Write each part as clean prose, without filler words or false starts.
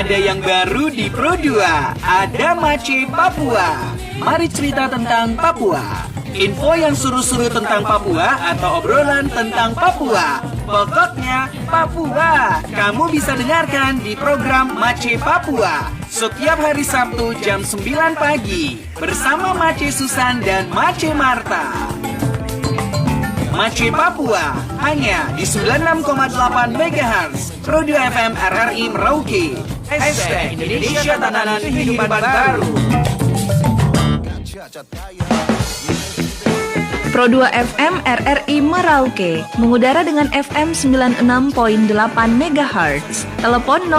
Ada yang baru di Pro 2, ada Mace Papua. Mari cerita tentang Papua. Info yang seru-seru tentang Papua atau obrolan tentang Papua. Pokoknya Papua. Kamu bisa dengarkan di program Mace Papua setiap hari Sabtu jam 9 pagi bersama Mace Susan dan Mace Marta. Mace Papua hanya di 96,8 MHz Pro 2 FM RRI Merauke. Indonesia Tatanan Kehidupan Baru. Pro 2 FM RRI Merauke mengudara dengan FM 96.8 MHz. Telepon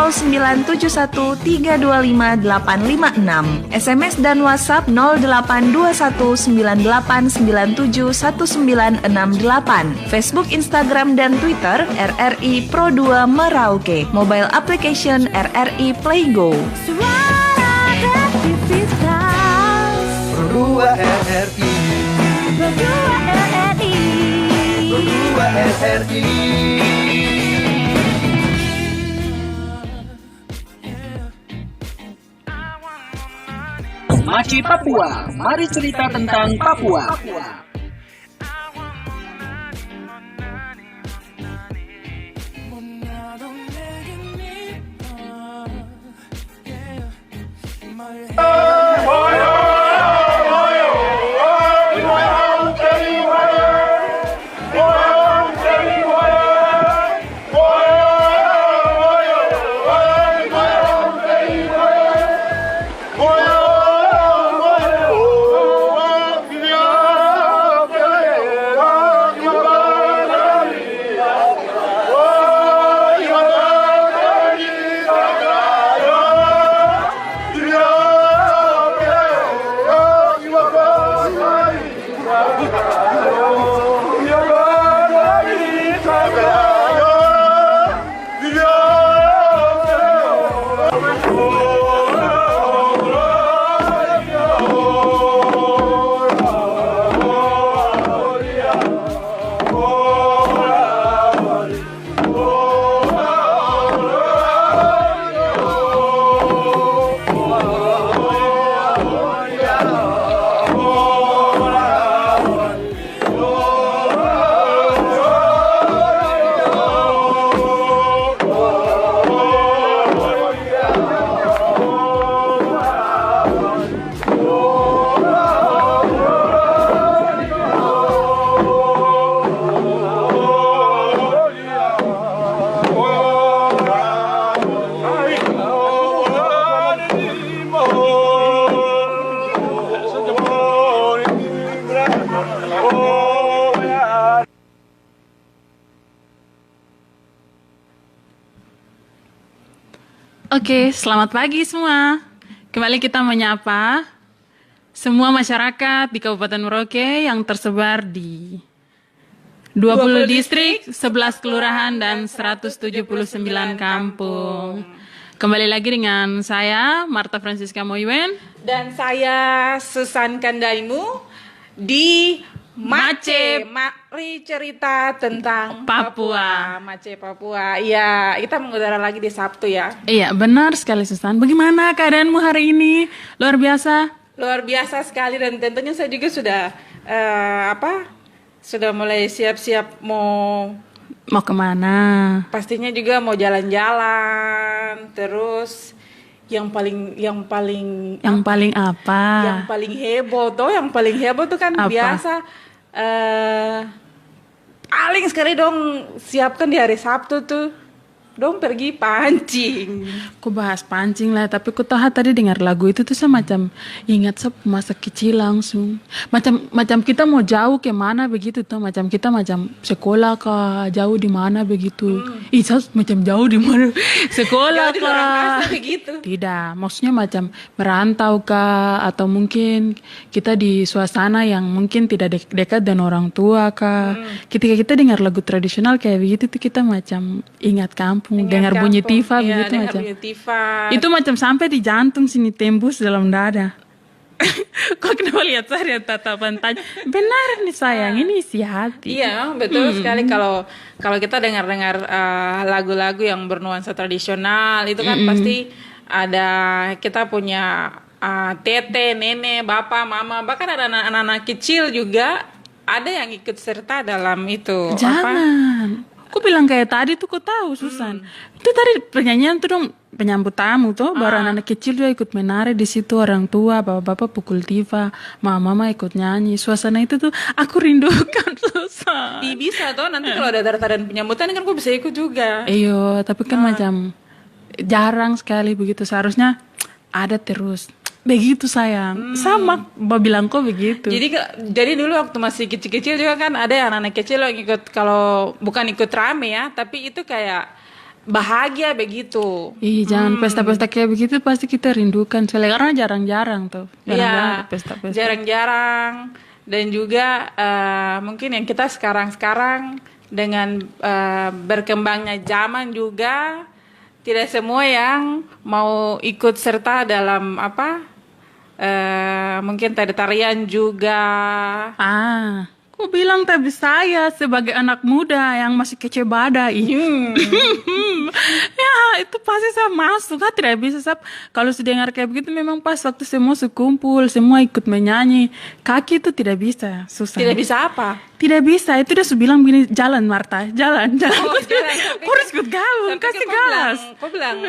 09713258556. SMS dan WhatsApp 082198971968. Facebook, Instagram dan Twitter RRI Pro 2 Merauke. Mobile application RRI Playgo. Suara aktivitas Pro 2 RRI. Berdua RRI Berdua RRI. Mace Papua, mari cerita tentang Papua. Oke, selamat pagi semua. Kembali kita menyapa semua masyarakat di Kabupaten Merauke yang tersebar di 20 distrik, 11 kelurahan, dan 179 kampung. Kembali lagi dengan saya, Marta Francisca Moiwen. Dan saya, Susan Kandaimu, di Mace Mari cerita tentang Papua. Mace Papua. Iya, kita mengudara lagi di Sabtu ya. Iya, benar sekali Susan. Bagaimana keadaanmu hari ini? Luar biasa? Luar biasa sekali, dan tentunya saya juga sudah sudah mulai siap-siap mau pastinya juga mau jalan-jalan. Terus yang paling apa? yang paling heboh tuh kan Apa? biasa paling sekali dong siapkan di hari Sabtu tuh dong pergi pancing. Aku bahas pancing lah, tapi aku tahu tadi dengar lagu itu tuh semacam ingat masa kecil langsung. Macam kita mau jauh ke mana begitu tuh, macam kita macam sekolah kah, jauh di mana begitu. Macam jauh di mana? Sekolah Jauh di luar kah? angkasa begitu. Tidak, maksudnya macam merantau kah, atau mungkin kita di suasana yang mungkin tidak dekat dengan orang tua kah. Ketika kita dengar lagu tradisional kayak begitu tuh kita macam ingat kampung. Dengar bunyi tifa iya, begitu dengar macam. bunyi tifa. Itu macam sampai di jantung sini tembus dalam dada. Kok kenapa lihat saya tatapan tanya? Benar nih sayang, ini isi hati. Iya, betul sekali. Kalau kita dengar-dengar lagu-lagu yang bernuansa tradisional itu kan pasti ada, kita punya tete, nenek, bapak, mama, bahkan ada anak-anak kecil juga ada yang ikut serta dalam itu. Jangan. Aku bilang kayak tadi tuh kau tahu Susan. Itu tadi penyanyian tuh dong, penyambut tamu tuh, baru anak-anak kecil juga ikut menari di situ, orang tua, bapak-bapak pukul tifa, mama-mama ikut nyanyi. Suasana itu tuh aku rindukan Susan. Bisa tuh nanti kalau ada tarian penyambutan kan aku bisa ikut juga. Iya, tapi kan macam jarang sekali begitu. Seharusnya ada terus. Begitu sayang. Sama bilang kok begitu. Jadi dulu waktu masih kecil-kecil juga kan ada anak-anak kecil yang ikut, kalau bukan ikut rame ya, tapi itu kayak bahagia begitu. Ih, jangan pesta-pesta kayak begitu pasti kita rindukan sekali karena jarang-jarang tuh. Iya, Pesta-pesta. jarang-jarang. Dan juga mungkin yang kita sekarang dengan berkembangnya zaman juga tidak semua yang mau ikut serta dalam mungkin tarian juga. Aku bilang tapi saya sebagai anak muda yang masih kece badai. Ya itu pasti saya masuk. Kan tidak bisa kalau sudah dengar kayak begitu memang pas waktu semua sekumpul, semua ikut menyanyi. Kaki itu tidak bisa, susah. Tidak bisa apa? Tidak bisa, itu dia sudah bilang begini, jalan Marta, jalan. Jalan, Kau harus ikut gabung, kasih gas. Kau bilang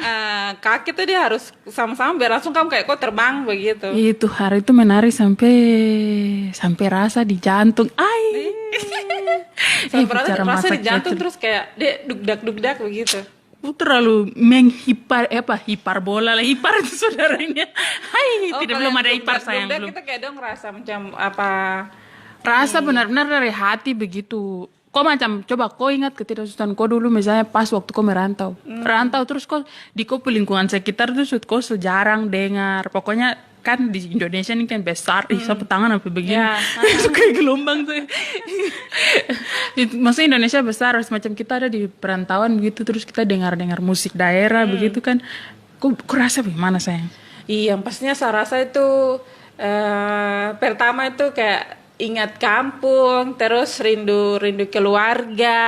kaki tuh dia harus sama-sama biar langsung kamu kayak kau terbang begitu. Itu hari itu menari sampai rasa di jantung. Sampai rasa di jantung terus kayak dugdak begitu. Terlalu hiperbola lah, hipar itu saudaranya. Belum ada hipar sayang belum. Kita kayak dong rasa macam apa? Rasa benar-benar dari hati begitu. Kau macam coba kau ingat ketidaksukaan kau dulu misalnya pas waktu kau merantau. Merantau terus kau di kau lingkungan sekitar tuh kau jarang dengar. Pokoknya kan di Indonesia ini kan besar, sapu tangan apa begini. Itu kayak gelombang tuh. Maksudnya Indonesia besar, semacam kita ada di perantauan begitu terus kita dengar-dengar musik daerah begitu kan. Kau rasa bagaimana sayang? Iya, pastinya saya rasa itu pertama itu kayak ingat kampung, terus rindu keluarga,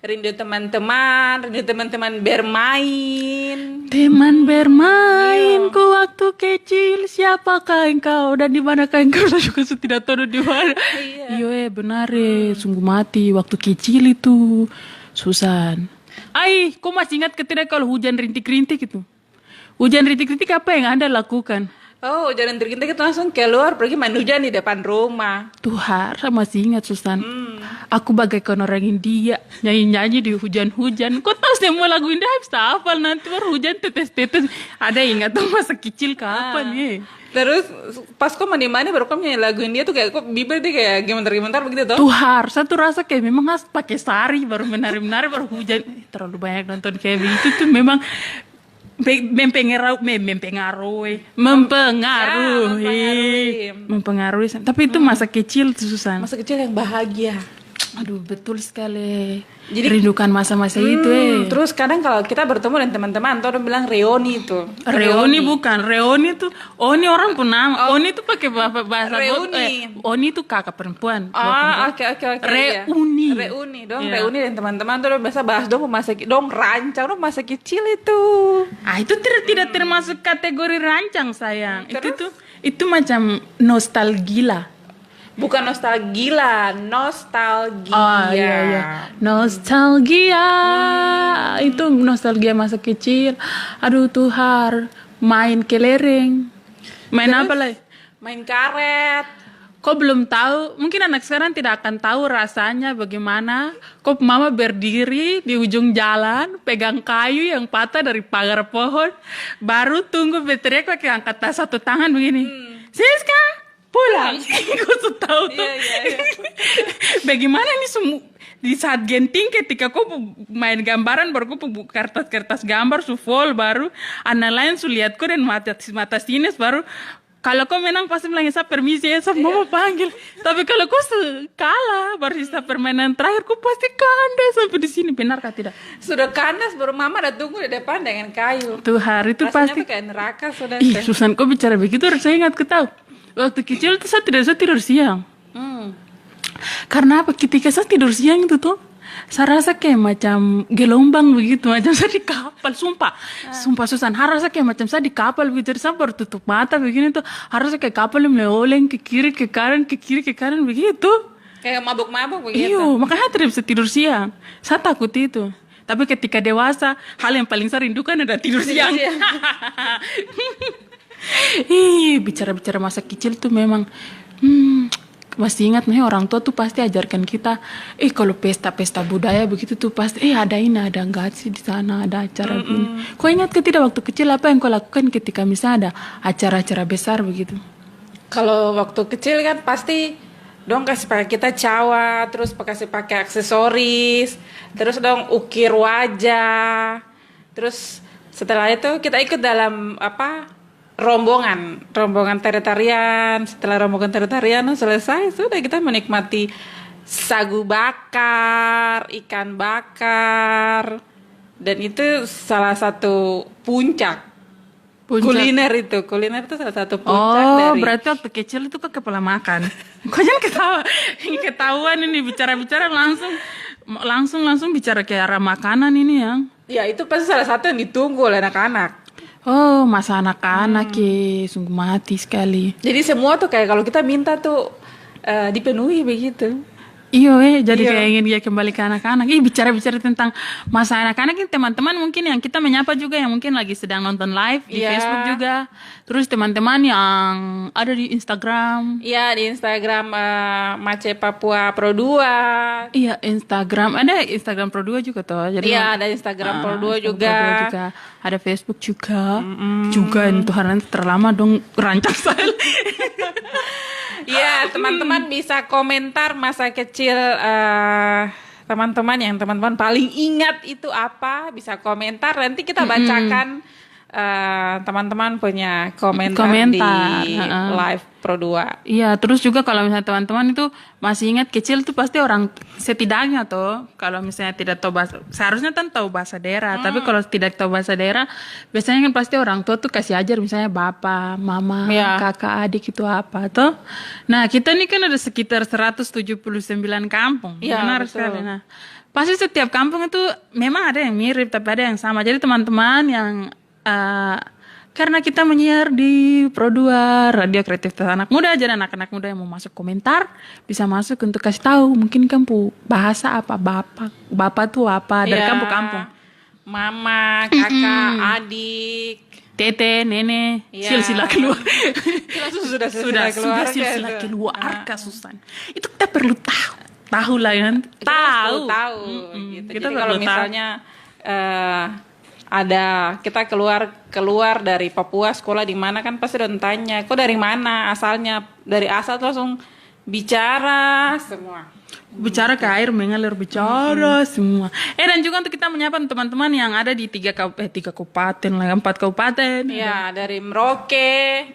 rindu teman-teman bermain. Teman bermain ku waktu kecil, siapakah engkau dan di manakah engkau? Saya juga tidak tahu di mana. Iya benar sungguh mati waktu kecil itu, Susan. Kau masih ingat ketika kalau hujan rintik-rintik itu? Hujan rintik-rintik apa yang Anda lakukan? Oh, jalan tergintik itu langsung keluar pergi main hujan di depan rumah. Tuhan, saya masih ingat Susan. Aku bagaikan orang India nyanyi-nyanyi di hujan-hujan. Kau tahu semua lagu India bisa hafal nanti baru hujan tetes-tetes. Ada ingat tuh masa kecil kapan ya? Terus pas kau mandi-mandi baru kau nyanyi lagu India tuh kayak kok bibir dia kayak gemetar-gemetar begitu tuh. Tuhan, satu rasa kayak memang harus pakai sari baru menari-menari baru hujan. Terlalu banyak nonton kayak begitu tuh memang mempengaruhi. Tapi itu masa kecil tuh Susan. Masa kecil yang bahagia. Aduh, betul sekali. Jadi- Rindukan masa-masa itu Terus kadang kalau kita bertemu dengan teman-teman, tuh orang bilang reuni itu. Reuni bukan, reuni tuh Oni orang pun nama. Oni tuh pakai bahasa Reuni. Oni tuh kakak perempuan. Oke. Reuni. Iya. Reuni dong, Iya. reuni dan teman-teman tuh udah biasa bahas dong dong rancang dong masa kecil itu. Ah, itu tidak termasuk kategori rancang, sayang. Itu macam nostalgia. Bukan nostalgia, nostalgia. Oh iya. Nostalgia. Itu nostalgia masa kecil. Aduh Tuhar, main kelereng. Main apa lagi? Main karet. Kau belum tahu, mungkin anak sekarang tidak akan tahu rasanya bagaimana kau mama berdiri di ujung jalan, pegang kayu yang patah dari pagar pohon, baru tunggu berteriak pakai angkat tas satu tangan begini. Siska, pulang. Kau sudah tahu tuh. Iya. Bagaimana ini semua di saat genting ketika kau main gambaran baru kau kertas-kertas gambar su full baru anak lain su lihat kau dan mata sinis baru kalau kau menang pasti bilang saya permisi ya saya mau panggil tapi kalau kau kalah baru sisa permainan terakhir kau pasti kandas sampai di sini benar kah tidak? Sudah kandas baru mama udah tunggu di depan dengan kayu. Tuh hari itu Rasanya pasti. tuh kayak neraka sudah. Ih Susan kau bicara begitu saya ingat ke tahu waktu kecil tuh saya tidak bisa tidur siang. Karena apa? Ketika saya tidur siang itu tuh, saya rasa kayak macam gelombang begitu, macam saya di kapal, sumpah Susan, rasa kayak macam saya di kapal begitu, saya baru tutup mata begini tuh, rasa kayak kapal meloleng ke kiri ke kanan begitu. Kayak mabuk-mabuk begitu. Iya, makanya saya tidak bisa tidur siang. Saya takut itu. Tapi ketika dewasa, hal yang paling saya rindukan adalah tidur siang. Ih, bicara-bicara masa kecil tuh memang masih ingat nih orang tua tuh pasti ajarkan kita kalau pesta-pesta budaya begitu tuh pasti ada ini ada enggak sih di sana ada acara begini. Kau ingat ke tidak waktu kecil apa yang kau lakukan ketika misalnya ada acara-acara besar begitu? Kalau waktu kecil kan pasti dong kasih pakai kita cawa, terus kasih pakai aksesoris, terus dong ukir wajah, terus setelah itu kita ikut dalam rombongan tari-tarian. Setelah rombongan tari-tarian selesai sudah kita menikmati sagu bakar, ikan bakar, dan itu salah satu puncak. Kuliner itu salah satu puncak dari. Berarti waktu kecil itu kok kepala makan. Kok jangan ketahuan ini bicara-bicara langsung bicara ke arah makanan ini ya. Ya itu pasti salah satu yang ditunggu oleh anak-anak. Oh, masa anak-anak ya, sungguh mati sekali. Jadi semua tuh kayak kalau kita minta tuh dipenuhi begitu. Iya, jadi kayak ingin dia kembali ke anak-anak. Bicara-bicara tentang masa anak-anak ini teman-teman mungkin yang kita menyapa juga yang mungkin lagi sedang nonton live di Facebook juga. Terus teman-teman yang ada di Instagram. Iya, di Instagram Mace Papua Pro 2. Iya, ada Instagram Pro 2 juga toh. Jadi Iya, ada Instagram Pro 2 juga. Ada Facebook juga. Juga Tuhan nanti terlama dong rancang saya. Iya, teman-teman bisa komentar masa kecil teman-teman yang teman-teman paling ingat itu apa, bisa komentar nanti kita bacakan teman-teman punya komentar di live Pro 2. Iya, terus juga kalau misalnya teman-teman itu masih ingat kecil tuh pasti orang setidaknya tuh kalau misalnya tidak tahu bahasa, seharusnya kan tahu bahasa daerah, tapi kalau tidak tahu bahasa daerah biasanya kan pasti orang tua tuh kasih ajar misalnya bapak, mama, kakak, adik itu apa tuh. Nah, kita nih kan ada sekitar 179 kampung. Ya, benar betul. sekali. Nah, pasti setiap kampung itu memang ada yang mirip tapi ada yang sama. Jadi teman-teman yang karena kita menyiar di Pro 2 Radio Kreativitas Anak Muda, jadi anak-anak muda yang mau masuk komentar bisa masuk untuk kasih tahu mungkin kamu bahasa apa, bapak tuh apa dari kampung-kampung, mama, kakak, adik, tete, nenek, silsilah keluar. sudah silsilah keluarga Susan. Itu kita perlu tahu lah ya. Tahu. Gitu. Kita Jadi kalau misalnya ada kita keluar dari Papua sekolah di mana kan pasti udah tanya kok dari mana asalnya, dari asal tuh langsung bicara ke air mengalir bicara semua. Dan juga untuk kita menyapa teman-teman yang ada di 4 kabupaten. Ya, dari Merauke,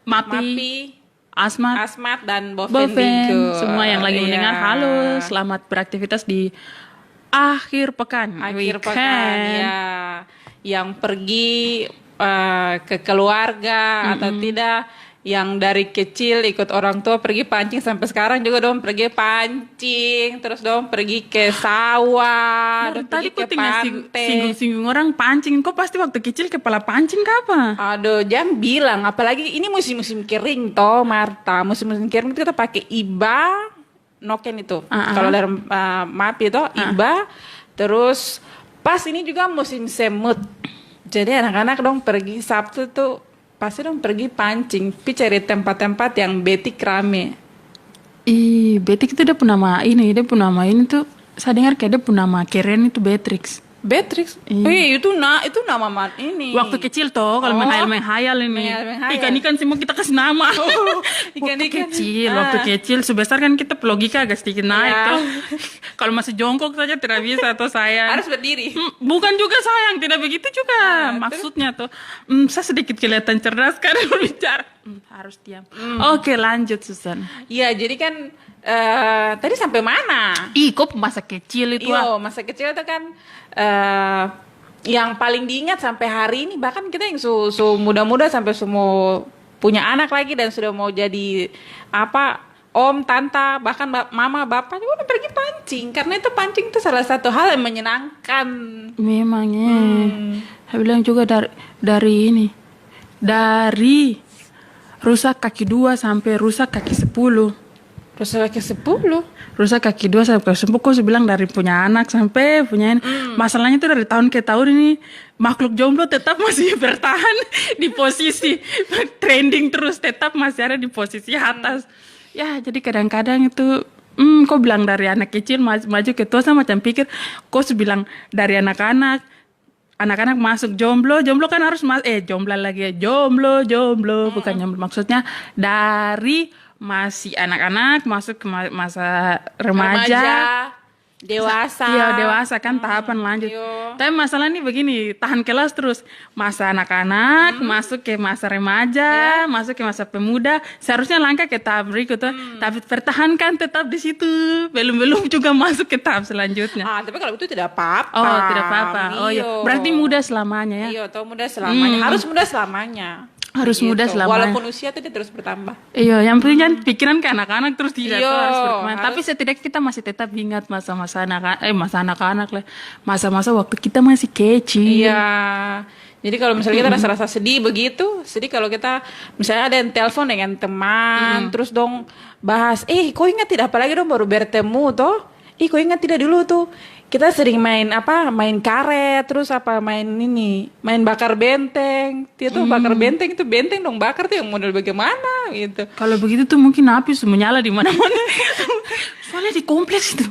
Mapi, Asmat dan Boven Boven, Diko. semua yang lagi Iya. mendengar, halo, selamat beraktivitas di akhir pekan, Akhir weekend. pekan ya. Yang pergi ke keluarga atau tidak, yang dari kecil ikut orang tua pergi pancing sampai sekarang juga dong pergi pancing, terus dong pergi ke sawah, dong Tadi pergi kok ke tinggal pantai. singgung-singgung orang pancing, kok pasti waktu kecil kepala pancing apa? Aduh, jangan bilang, apalagi ini musim-musim kering toh, Marta. Musim-musim kering itu kita pakai iba, noken itu. Kalau dari map itu iba, terus pas ini juga musim semut. Jadi anak-anak dong pergi Sabtu tuh pasti dong pergi pancing, cari tempat-tempat yang betik rame. Ih, Betik itu dia punya nama ini tuh, saya dengar kayak dia punya nama keren itu Beatrix. Beatrix. Itu nama ini. Waktu kecil toh, kalau menghayal ini. Menghayal. Ikan-ikan semua kita kasih nama. Ikan-ikan. Waktu kecil, sebesar kan kita logika agak sedikit naik Iya. toh. Kalau masih jongkok saja tidak bisa toh sayang. Harus berdiri. Bukan juga sayang, tidak begitu juga maksudnya tuh. Saya sedikit kelihatan cerdas karena berbicara. Harus diam. Oke, lanjut Susan. Iya, jadi kan tadi sampai mana? Ih, kok masa kecil itu Iya, masa kecil itu kan yang paling diingat sampai hari ini, bahkan kita yang muda-muda sampai semua punya anak lagi dan sudah mau jadi om, tante, bahkan mama, bapak juga udah pergi pancing, karena itu pancing itu salah satu hal yang menyenangkan. Memangnya. Saya bilang juga dari rusak kaki 2 sampai rusak kaki 10. Rusak kaki 10. Rusak kaki 2 sampai kaki 10. Kok saya bilang dari punya anak sampai punya masalahnya itu dari tahun ke tahun ini makhluk jomblo tetap masih bertahan di posisi trending terus, tetap masih ada di posisi atas. Ya, jadi kadang-kadang itu kok bilang dari anak kecil maju ke tua, saya macam pikir kok bilang dari anak-anak masuk jomblo kan harus jomblo bukan jomblo, maksudnya dari masih anak-anak masuk ke masa remaja, dewasa. Iya, dewasa kan tahapan lanjut. Iya. Tapi masalah ini begini, tahan kelas terus. Masa anak-anak, masuk ke masa remaja, masuk ke masa pemuda, seharusnya langkah ke tahap berikutnya. Tapi pertahankan tetap di situ. Belum juga masuk ke tahap selanjutnya. Tapi kalau itu tidak apa-apa. Oh, tidak apa-apa. Oh iya, berarti muda selamanya ya. Iya, atau muda selamanya. Harus muda selamanya. Harus Begitu. muda selamanya. Walaupun usia itu dia terus bertambah. Iya, yang penting jangan pikiran ke anak-anak terus tidak Iya, tuh harus bermain. harus. Tapi setidaknya kita masih tetap ingat masa anak-anak lah. Masa-masa waktu kita masih kecil. Iya. Jadi kalau misalnya kita rasa-rasa sedih begitu, sedih kalau kita misalnya ada yang telepon dengan teman, terus dong bahas, kau ingat tidak, apalagi dong baru bertemu toh, kau ingat tidak dulu tuh kita sering main karet, terus main bakar benteng. Dia tuh bakar benteng, itu benteng dong bakar tuh yang model bagaimana gitu. Kalau begitu tuh mungkin api menyala di mana-mana. Soalnya di kompleks itu.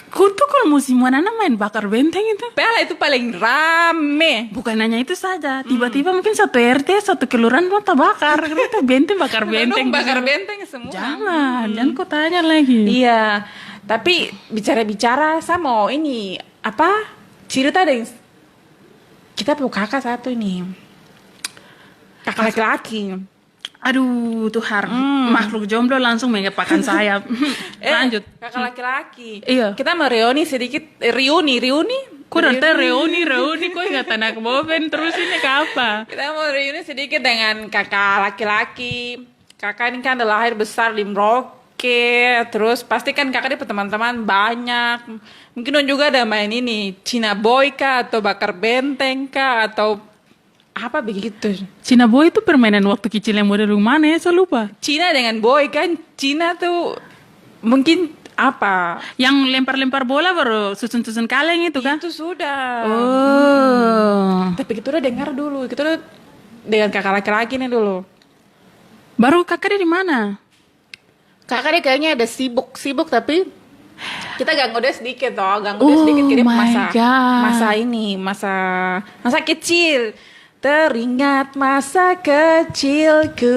Kau tuh kalau musim mana main bakar benteng itu? Pela itu paling rame. Bukan hanya itu saja, tiba-tiba mungkin satu RT, satu kelurahan mau bakar. Itu benteng bakar benteng. Dong bakar benteng semua. Jangan kau tanya lagi. Iya, tapi bicara-bicara saya mau cerita deh. Kita punya kakak satu nih, kakak laki-laki. Aduh Tuhan, makhluk jomblo langsung mengepakkan sayap. Lanjut. Kakak laki-laki. Iya. Kita mau reuni sedikit, reuni. Kok nanti reuni, kok ingat anak Boven terus ini ke apa? Kita mau reuni sedikit dengan kakak laki-laki. Kakak ini kan adalah lahir besar di Merauke. Terus pasti kan kakak dia teman-teman banyak. Mungkin dong juga ada main ini, Cina Boy kah, atau bakar benteng kah, atau apa begitu. Cina Boy itu permainan waktu kecil yang model mana ya, saya lupa. Cina dengan Boy kan, Cina tuh mungkin apa? Yang lempar-lempar bola baru susun-susun kaleng itu kan? Itu sudah. Oh. Tapi kita udah dengar dulu, kita udah dengan kakak laki-laki nih dulu. Baru kakak dia di mana? Kakak dia kayaknya ada sibuk tapi kita ganggu dia sedikit jadi masa kecil. Teringat masa kecilku.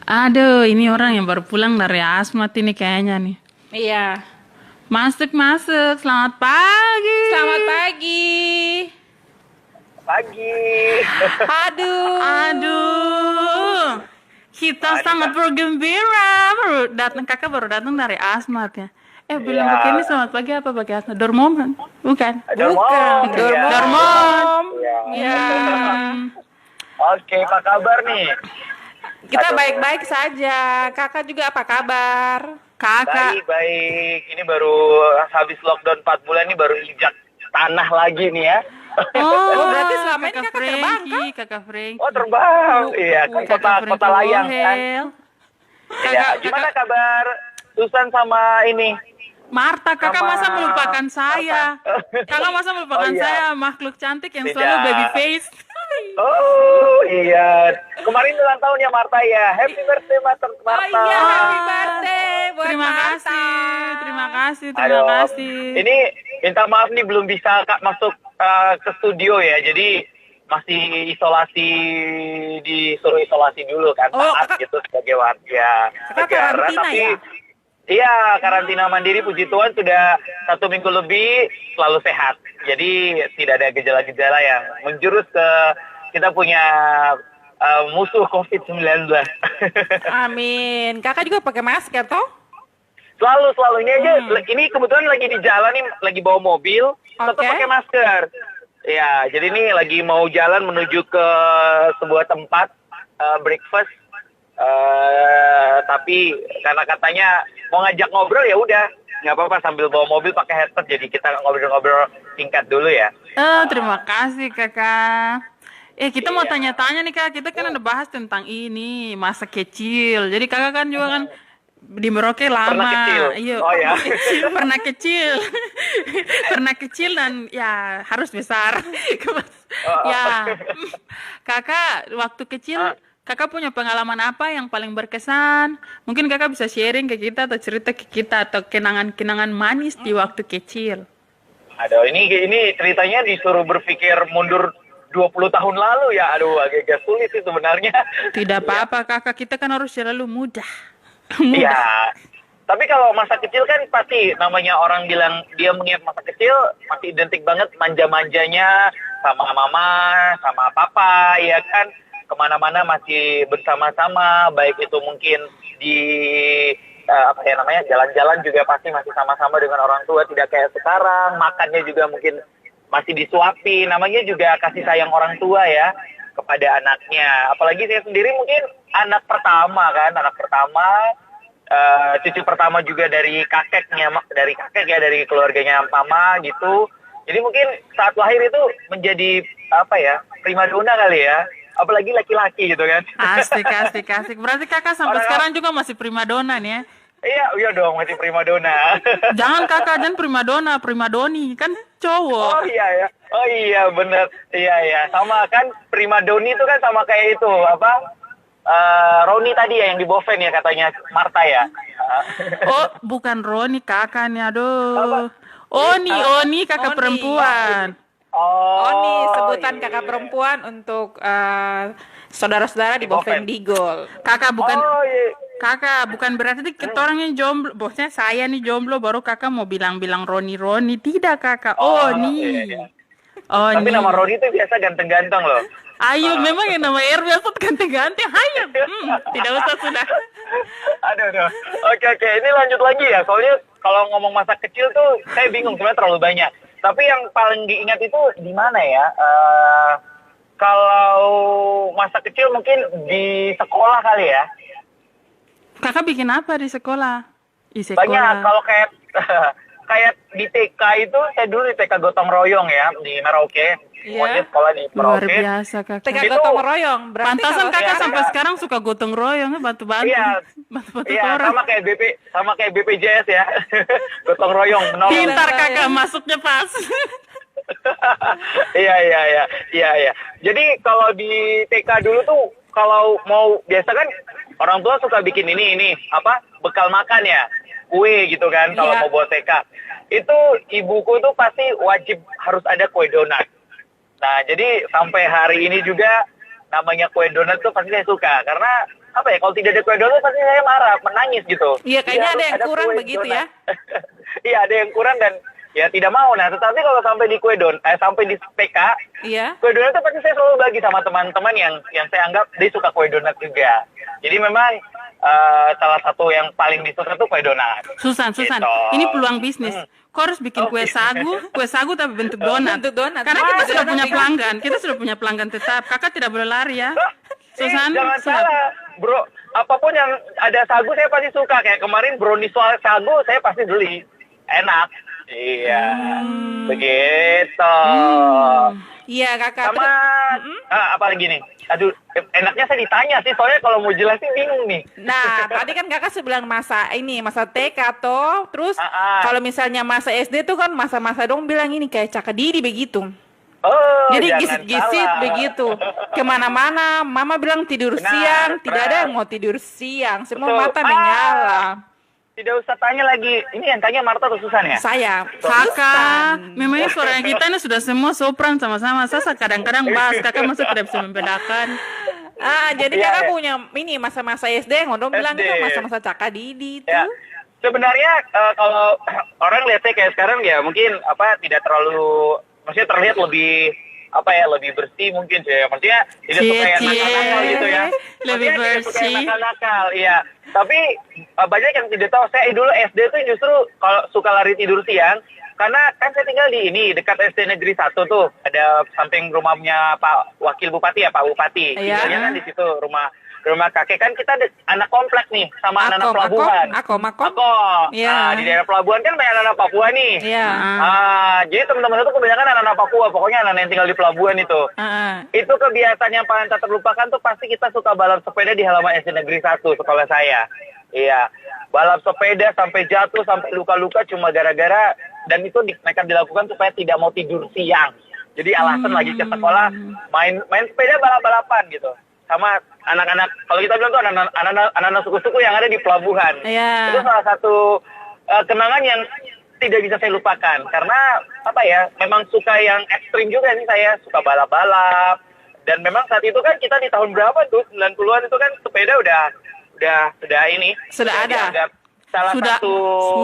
Aduh, ini orang yang baru pulang dari Asmat ini kayaknya nih. Iya. Masuk. Selamat pagi. Selamat pagi. Pagi. Aduh. Kita sangat bergembira. Kakak baru datang dari Asmat ya. Bilang Iya. begini selamat pagi apa pagi Asmat? Dormon? Bukan. Dormon. Dormon. Ya. Oke, apa kabar nih? Kita baik-baik saja. Kakak juga apa kabar? Kakak. Baik. Ini baru habis lockdown 4 bulan nih baru injak tanah lagi nih ya. Oh, berarti selama ini kakak terbang, Frankie, kakak Frankie. Oh, terbang. Iya, kan kota layang kan. Ya, gimana kabar Susan sama ini? Marta, kakak Sama masa melupakan saya? Marta. Kakak masa melupakan Oh, iya. saya, makhluk cantik yang Tidak. selalu baby face. Oh iya, kemarin ulang tahun ya Marta ya. Happy birthday Marta. Oh iya, happy birthday buat Terima Marta. kasih, terima kasih, terima Aduh, kasih. ini minta maaf nih belum bisa Kak masuk ke studio ya. Jadi masih isolasi, disuruh isolasi dulu kan Oh, taat Kakak- gitu sebagai warga Kakak negara. karantina Tapi ya? iya, karantina mandiri puji Tuhan sudah 1 minggu lebih selalu sehat. Jadi tidak ada gejala-gejala yang menjurus ke kita punya musuh COVID-19. Amin. Kakak juga pakai masker toh? Selalu ini aja. Ini kebetulan lagi di jalan nih, lagi bawa mobil, tetap Oke. pakai masker. Ya, jadi ini lagi mau jalan menuju ke sebuah tempat breakfast. Tapi karena katanya mau ngajak ngobrol ya udah, nggak apa-apa sambil bawa mobil pakai headset. Jadi kita ngobrol-ngobrol singkat dulu ya. Terima kasih kakak. Kita mau tanya-tanya nih kak, kita kan ada bahas tentang ini masa kecil. Jadi kakak kan juga kan di Merauke lama. Pernah kecil. Iya. Oh ya. Pernah kecil. Pernah kecil dan ya harus besar. Ya. Kakak waktu kecil kakak punya pengalaman apa yang paling berkesan? Mungkin kakak bisa sharing ke kita atau cerita ke kita atau kenangan-kenangan manis di waktu kecil. Aduh, ini ceritanya disuruh berpikir mundur 20 tahun lalu ya. Aduh, agak sulit sih sebenarnya. Tidak apa-apa kakak, kita kan harus selalu mudah. Iya. Tapi kalau masa kecil kan pasti namanya orang bilang dia mengingat masa kecil masih identik banget manja-manjanya sama mama, sama papa, ya kan. Kemana-mana masih bersama-sama, baik itu mungkin di jalan-jalan juga pasti masih sama-sama dengan orang tua, tidak kayak sekarang. Makannya juga mungkin masih disuapi, namanya juga kasih sayang orang tua ya kepada anaknya. Apalagi saya sendiri mungkin anak pertama, cucu pertama juga dari kakek dari keluarganya mama gitu. Jadi mungkin saat lahir itu menjadi primadona kali ya. Apalagi laki-laki gitu kan. Asik. Berarti kakak sampai sekarang juga masih primadona nih ya? Iya dong, masih primadona. Jangan kakak, jangan primadoni. Kan cowok. Oh iya bener. Iya. Sama kan primadoni itu kan sama kayak itu, Roni tadi ya yang di Boven ya katanya Marta ya. Oh, bukan Roni kakak nih, aduh. Oni kakak Oni. perempuan. Oni sebutan iya. kakak perempuan untuk saudara-saudara di Boven Digol. Kakak bukan Oh iya. Kakak bukan berarti kita orangnya jomblo. Bosnya saya nih jomblo baru kakak mau bilang Roni. Tidak kakak. Oni. Iya. Oni. Tapi nama Roni itu biasa ganteng-ganteng loh. Ayo, memang yang nama RW biasa ganti-ganti. Ayo. Tidak usah sudah. Aduh. Oke. Ini lanjut lagi ya. Soalnya kalau ngomong masa kecil tuh saya bingung sebenarnya terlalu banyak. Tapi yang paling diingat itu di mana ya? Kalau masa kecil mungkin di sekolah kali ya. Kakak bikin apa di sekolah? Di sekolah. Banyak. Kalau kayak di TK itu, saya dulu di TK Gotong Royong ya di Merauke. Semuanya sekolah di Luar Merauke. biasa kakak. TK Itu- gotong royong. Berarti Pantasan kalau kakak ya, sampai ya. sekarang suka gotong royong, bantu-bantu. Iya. Bantu-bantu Iya, orang. sama kayak BPJS ya. Gotong royong menolong. Pintar kakak, masuknya pas. Iya. Jadi kalau di TK dulu tuh kalau mau biasa kan orang tua suka bikin ini bekal makan ya, kue gitu kan kalau Iya. mau buat TK. Itu ibuku tuh pasti wajib harus ada kue donat. Nah, jadi sampai hari ini juga namanya kue donat tuh pasti saya suka karena kalau tidak ada kue donat pasti saya marah, menangis gitu. Iya, kayaknya Jadi ada harus yang kurang kue begitu donat. ya. Iya, ada yang kurang dan ya tidak mau. Nah, tetapi kalau sampai di sampai di PK, Iya. kue donat itu pasti saya selalu bagi sama teman-teman yang saya anggap dia suka kue donat juga. Jadi memang salah satu yang paling disuka tuh kue donat. Susan, Gitu. ini peluang bisnis. Kau harus bikin kue sagu tapi bentuk donat. Bentuk donat. Karena kita Wah, sudah donat punya juga. pelanggan, tetap. Kakak tidak boleh lari ya. Susan, Jangan siap. salah, bro. Apapun yang ada sagu saya pasti suka. Kayak kemarin brownies soal sagu saya pasti beli. Enak. Iya. Begitu. Iya, Kakak. Sama apa lagi nih? Aduh, enaknya saya ditanya sih. Soalnya kalau mau jelasin bingung nih. Nah, tadi kan Kakak bilang masa TK toh. Terus kalau misalnya masa SD tuh kan masa-masa dong bilang ini kayak Caka Didi begitu. Oh, Jadi jangan gisit-gisit salah. begitu. Kemana-mana, Mama bilang tidur siang, tidak ada yang mau tidur siang. Semua Betul. mata menyala. Tidak usah tanya lagi. Ini yang tanya Marta atau Susan ya? Saya, Kakak, memangnya suara kita ini sudah semua sopran sama-sama. Saya kadang-kadang bahas, kakak masa tidak bisa membedakan. Jadi Iya, Kakak iya. punya ini masa-masa SD, Ngodong bilang SD. itu masa-masa Caka Didi itu. Ya. Sebenarnya kalau orang lihatnya kayak sekarang ya mungkin tidak terlalu, maksudnya terlihat lebih lebih bersih mungkin sih. Maksudnya tidak suka yang nakal-nakal gitu ya. Lebih Maksudnya tidak suka yang bersih. nakal-nakal, iya. Tapi banyak yang tidak tahu. Saya dulu SD tuh justru kalau suka lari tidur siang, karena kan saya tinggal di ini dekat SD Negeri 1 tuh, ada samping rumahnya Pak Wakil Bupati ya, Pak Bupati. Iya. Tinggalnya kan di situ rumah kakek, kan kita anak komplek nih sama anak-anak pelabuhan. Akom. Iya. Nah, di daerah pelabuhan kan banyak anak Papua nih. Iya. Jadi teman-teman itu kebanyakan anak-anak Papua, pokoknya anak yang tinggal di pelabuhan itu. Itu kebiasaan yang paling tak terlupakan tuh pasti kita suka balap sepeda di halaman SD Negeri 1 sekolah saya. Iya, balap sepeda sampai jatuh, sampai luka-luka cuma gara-gara, dan itu mereka dilakukan supaya tidak mau tidur siang. Jadi alasan lagi ke sekolah main sepeda balap-balapan gitu. Sama anak-anak, kalau kita bilang tuh anak-anak suku-suku yang ada di pelabuhan. Iya. Itu salah satu kenangan yang tidak bisa saya lupakan. Karena memang suka yang ekstrim juga nih saya, suka balap-balap. Dan memang saat itu kan kita di tahun berapa tuh, 90-an itu kan sepeda sudah ini. Sudah ada. dianggap salah satu.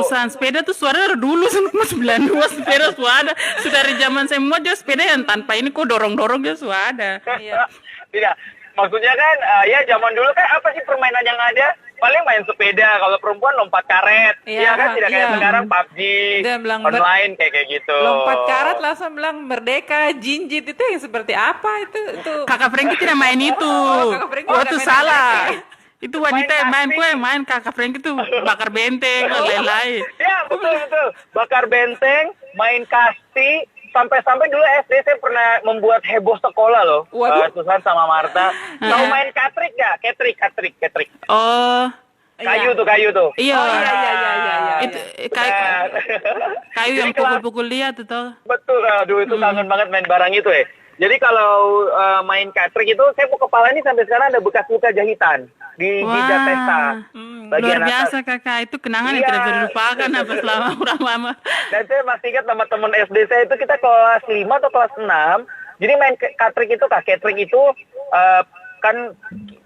Susan, sepeda tuh suara dari dulu, 92 sepeda sudah ada. Sudah dari zaman semua aja sepeda yang tanpa ini kok dorong-dorong dia sudah ada. Iya. Tidak. Maksudnya kan, ya zaman dulu kan apa sih permainan yang ada? Paling main sepeda, kalau perempuan lompat karet. Iya, Iya kan, tidak kayak iya. sekarang PUBG, Dia bilang online kayak gitu. Lompat karat langsung bilang merdeka, jinjit itu yang seperti apa itu? Kakak Franky tidak main itu. Kakak Franky Waktu tidak main salah. Franky. Itu wanita yang main, kasting. kue main kakak Franky tuh bakar benteng dan lain-lain. Ya, betul. Bakar benteng, main kasti, sampai-sampai dulu SD saya pernah membuat heboh sekolah loh. Waduh. Susan sama Marta. Tahu main katrik nggak? Katrik. Oh, Kayu tuh. iya. Iya. Itu kayu yang Jadi kelas- pukul-pukul dia tuh toh. Betul, aduh itu kangen banget main barang itu ya. Jadi kalau main katrik itu, saya mau kepala ini sampai sekarang ada bekas luka jahitan di jidat testa. Luar biasa kakak, itu kenangan yang Iya. tidak bisa dilupakan apa selama orang lama. Dan saya masih ingat sama teman SD saya itu, kita kelas 5 atau kelas 6. Jadi main katrik itu, katrik itu kan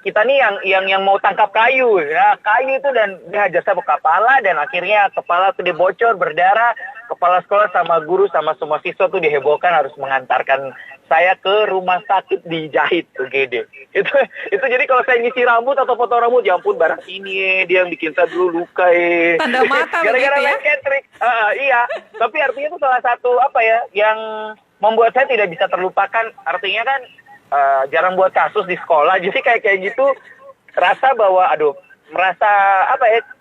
kita nih yang mau tangkap kayu ya, kayu itu, dan dihajar saya ke kepala, dan akhirnya kepala itu dibocor, berdarah. Kepala sekolah sama guru sama semua siswa tuh dihebohkan harus mengantarkan saya ke rumah sakit dijahit UGD. Itu jadi kalau saya ngisi rambut atau foto rambut, ya ampun barang ini dia yang bikin saya dulu luka Tanda mata gara-gara begitu ya? main catering. Iya, tapi artinya itu salah satu yang membuat saya tidak bisa terlupakan. Artinya kan jarang buat kasus di sekolah, jadi kayak gitu rasa bahwa merasa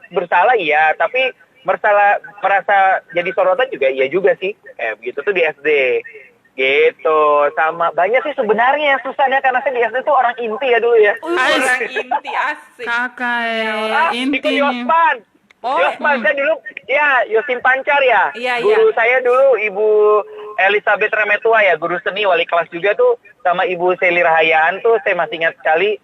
bersalah iya, tapi merasa jadi sorotan juga iya juga sih, kayak begitu tuh di SD gitu. Sama banyak sih sebenarnya susahnya, karena saya di SD tuh orang inti ya dulu ya. Orang inti asik. Kakak Ikut inti nih. Yospan. Yospan saya dulu ya, Yosim Pancar ya. Iya, Guru iya. saya dulu Ibu Elizabeth Remetua ya, guru seni, wali kelas juga tuh, sama Ibu Seli Rahayaan tuh saya masih ingat sekali.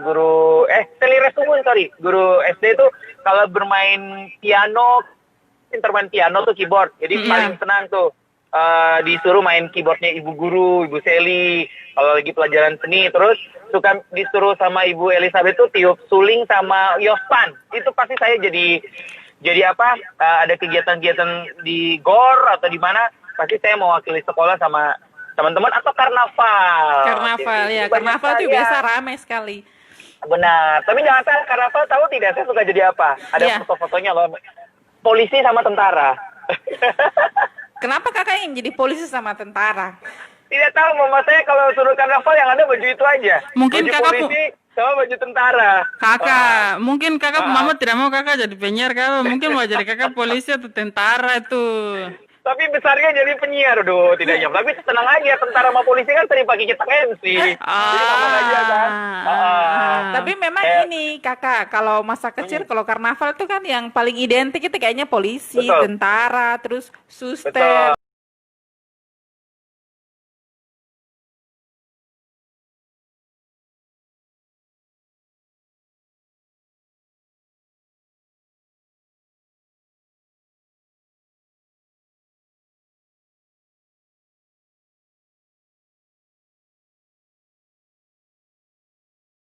Guru Seli Restumun, guru SD tuh kalau bermain piano, pinter main piano tuh keyboard, jadi paling senang tuh disuruh main keyboardnya ibu guru, Ibu Seli, kalau lagi pelajaran seni. Terus suka disuruh sama Ibu Elizabeth tuh tiup suling sama Yospan, itu pasti saya jadi jadi apa, ada kegiatan-kegiatan di GOR atau di mana, pasti saya mewakili sekolah sama teman-teman, atau karnaval. Karnaval Jadi, ya, banyak karnaval itu saya. biasa ramai sekali. Benar, tapi jangan salah, karnaval tahu tidak, saya suka jadi apa? Ada Iya. foto-fotonya loh, polisi sama tentara. Kenapa kakak yang jadi polisi sama tentara? Tidak tahu, mama saya kalau suruh karnaval yang ada baju itu aja. Mungkin baju kakak polisi sama baju tentara. Kakak, mungkin kakak mama tidak mau kakak jadi penyiar, kakak mungkin mau jadi kakak polisi atau tentara itu. Tapi besarnya jadi penyiar, aduh tidak nyam. Tapi tenang aja, tentara sama polisi kan sering pakai kita MC. Jadi aman aja kan. Tapi memang ini kakak, kalau masa kecil, kalau karnaval itu kan yang paling identik itu kayaknya polisi, Betul. tentara, terus suster. Betul.